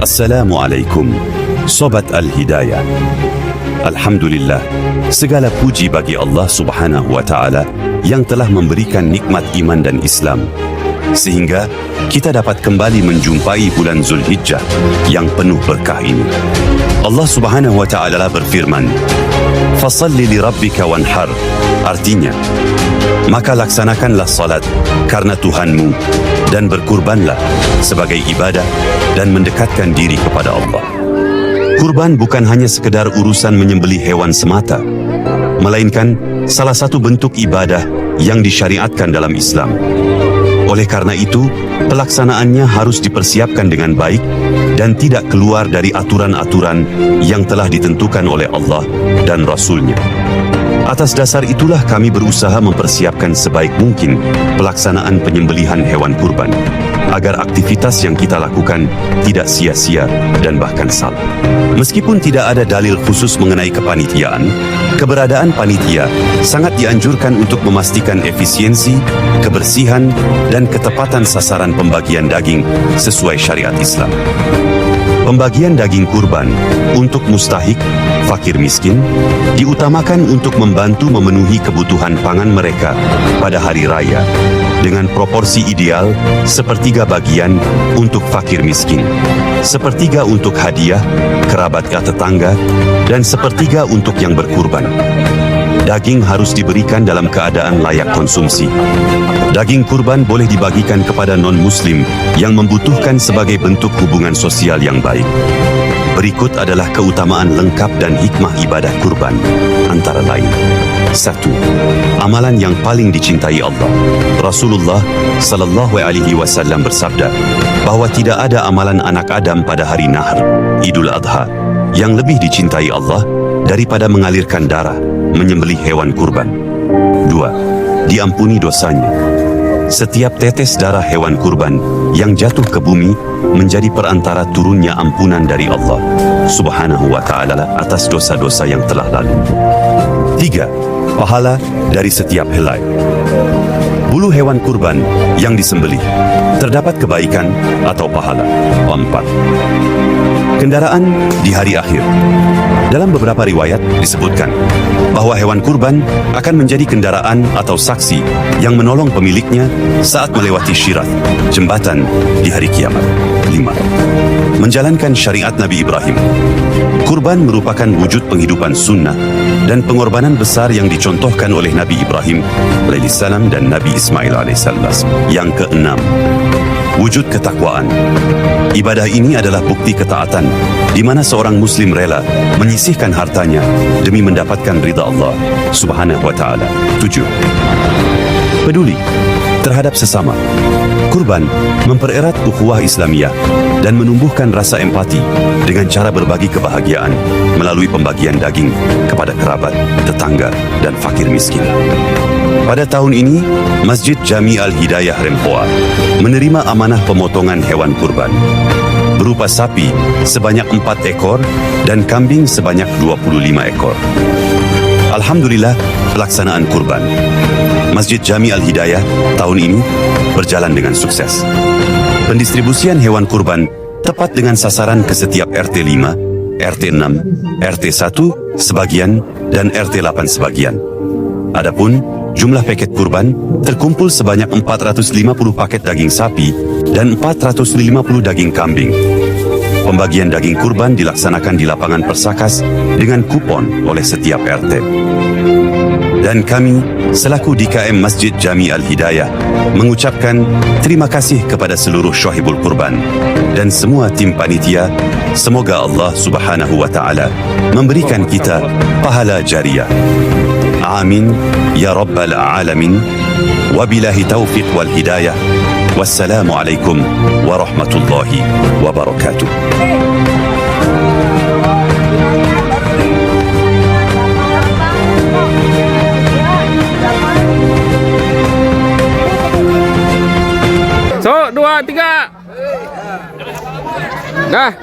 Assalamualaikum, Sobat Al-Hidayah. Alhamdulillah, segala puji bagi Allah Subhanahu wa Ta'ala yang telah memberikan nikmat iman dan Islam, sehingga kita dapat kembali menjumpai bulan Zulhijjah yang penuh berkah ini. Allah Subhanahu wa Ta'ala berfirman, "Fasalli li rabbika wanhar." Artinya, maka laksanakanlah salat karena Tuhanmu dan berkurbanlah sebagai ibadah dan mendekatkan diri kepada Allah. Kurban bukan hanya sekedar urusan menyembelih hewan semata, melainkan salah satu bentuk ibadah yang disyariatkan dalam Islam. Oleh karena itu, pelaksanaannya harus dipersiapkan dengan baik dan tidak keluar dari aturan-aturan yang telah ditentukan oleh Allah dan Rasul-Nya. Atas dasar itulah kami berusaha mempersiapkan sebaik mungkin pelaksanaan penyembelihan hewan kurban, agar aktivitas yang kita lakukan tidak sia-sia dan bahkan salah. Meskipun tidak ada dalil khusus mengenai kepanitiaan, keberadaan panitia sangat dianjurkan untuk memastikan efisiensi, kebersihan, dan ketepatan sasaran pembagian daging sesuai syariat Islam. Pembagian daging kurban untuk mustahik, fakir miskin, diutamakan untuk membantu memenuhi kebutuhan pangan mereka pada hari raya, dengan proporsi ideal sepertiga bagian untuk fakir miskin, sepertiga untuk hadiah, kerabat tetangga, dan sepertiga untuk yang berkurban. Daging harus diberikan dalam keadaan layak konsumsi. Daging kurban boleh dibagikan kepada non-muslim yang membutuhkan sebagai bentuk hubungan sosial yang baik. Berikut adalah keutamaan lengkap dan hikmah ibadah kurban, antara lain. 1. Amalan yang paling dicintai Allah. Rasulullah sallallahu alaihi wasallam bersabda bahwa tidak ada amalan anak Adam pada hari Nahr, Idul Adha, yang lebih dicintai Allah daripada mengalirkan darah, menyembelih hewan kurban. 2. Diampuni dosanya. Setiap tetes darah hewan kurban yang jatuh ke bumi menjadi perantara turunnya ampunan dari Allah Subhanahu wa Ta'ala atas dosa-dosa yang telah lalu. 3. Pahala dari setiap helai bulu hewan kurban yang disembelih, terdapat kebaikan atau pahala. 4. Kendaraan di hari akhir. Dalam beberapa riwayat disebutkan bahwa hewan kurban akan menjadi kendaraan atau saksi yang menolong pemiliknya saat melewati syirat, jembatan di hari kiamat. 5. Menjalankan syariat Nabi Ibrahim. Kurban merupakan wujud penghidupan sunnah dan pengorbanan besar yang dicontohkan oleh Nabi Ibrahim alaihissalam dan Nabi Ismail alaihissalam. Yang keenam, wujud ketakwaan. Ibadah ini adalah bukti ketaatan, di mana seorang muslim rela menyisihkan hartanya demi mendapatkan ridha Allah Subhanahu wa Ta'ala. 7. Peduli terhadap sesama. Kurban mempererat ukhuwah Islamiyah dan menumbuhkan rasa empati dengan cara berbagi kebahagiaan melalui pembagian daging kepada kerabat, tetangga, dan fakir miskin. Pada tahun ini, Masjid Jami Al-Hidayah Rempoa menerima amanah pemotongan hewan kurban berupa sapi sebanyak 4 ekor dan kambing sebanyak 25 ekor. Alhamdulillah, pelaksanaan kurban Masjid Jami Al-Hidayah tahun ini berjalan dengan sukses. Pendistribusian hewan kurban tepat dengan sasaran ke setiap RT 5, RT 6, RT 1 sebagian, dan RT 8 sebagian. Adapun jumlah paket kurban terkumpul sebanyak 450 paket daging sapi dan 450 daging kambing. Pembagian daging kurban dilaksanakan di lapangan Persakas dengan kupon oleh setiap RT. Dan kami, selaku DKM Masjid Jami Al-Hidayah, mengucapkan terima kasih kepada seluruh syahibul kurban dan semua tim panitia. Semoga Allah Subhanahu wa Ta'ala memberikan kita pahala jariah. Amin ya rabbal alamin. Wabillahi taufiq wal hidayah. Wassalamualaikum warahmatullahi wabarakatuh. So, 2, 3. Dah.